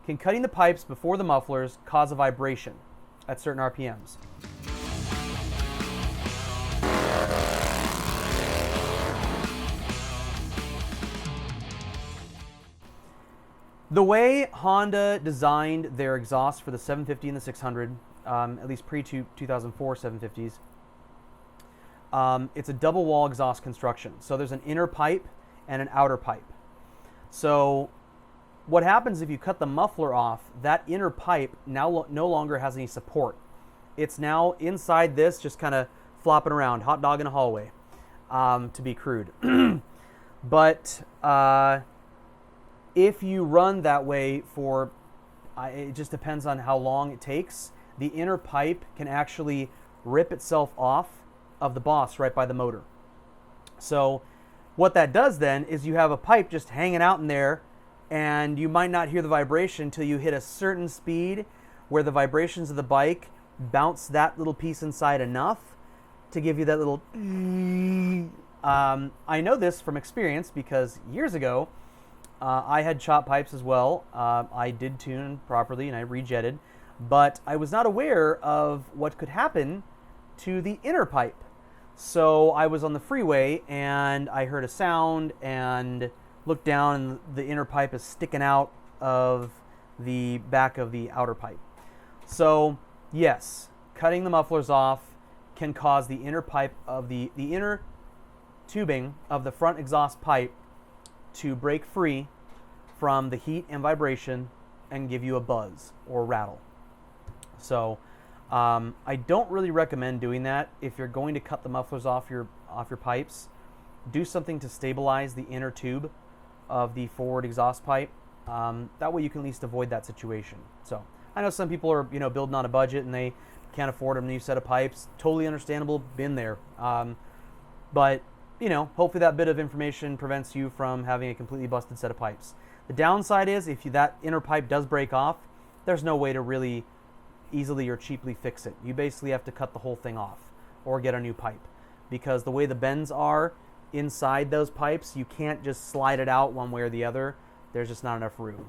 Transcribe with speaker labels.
Speaker 1: can cutting the pipes before the mufflers cause a vibration at certain RPMs? The way Honda designed their exhaust for the 750 and the 600, at least pre-2004 750s, it's a double wall exhaust construction. So there's an inner pipe and an outer pipe. So what happens if you cut the muffler off, that inner pipe now no longer has any support. It's now inside this, just kind of flopping around, hot dog in a hallway, to be crude. But if you run that way for, it just depends on how long it takes, the inner pipe can actually rip itself off of the boss right by the motor. So what that does then is you have a pipe just hanging out in there, and you might not hear the vibration until you hit a certain speed where the vibrations of the bike bounce that little piece inside enough to give you that little I know this from experience because years ago I had chop pipes as well. I did tune properly and I rejetted, but I was not aware of what could happen to the inner pipe. So I was on the freeway and I heard a sound and looked down, and the inner pipe is sticking out of the back of the outer pipe. So yes, cutting the mufflers off can cause the inner pipe of the inner tubing of the front exhaust pipe to break free from the heat and vibration and give you a buzz or rattle. So I don't really recommend doing that. If you're going to cut the mufflers off your pipes, do something to stabilize the inner tube of the forward exhaust pipe. That way you can at least avoid that situation. So I know some people are building on a budget and they can't afford a new set of pipes. Totally understandable. Been there. But hopefully that bit of information prevents you from having a completely busted set of pipes. The downside is if that inner pipe does break off, there's no way to really easily or cheaply fix it. You basically have to cut the whole thing off or get a new pipe, because the way the bends are inside those pipes, you can't just slide it out one way or the other. There's just not enough room.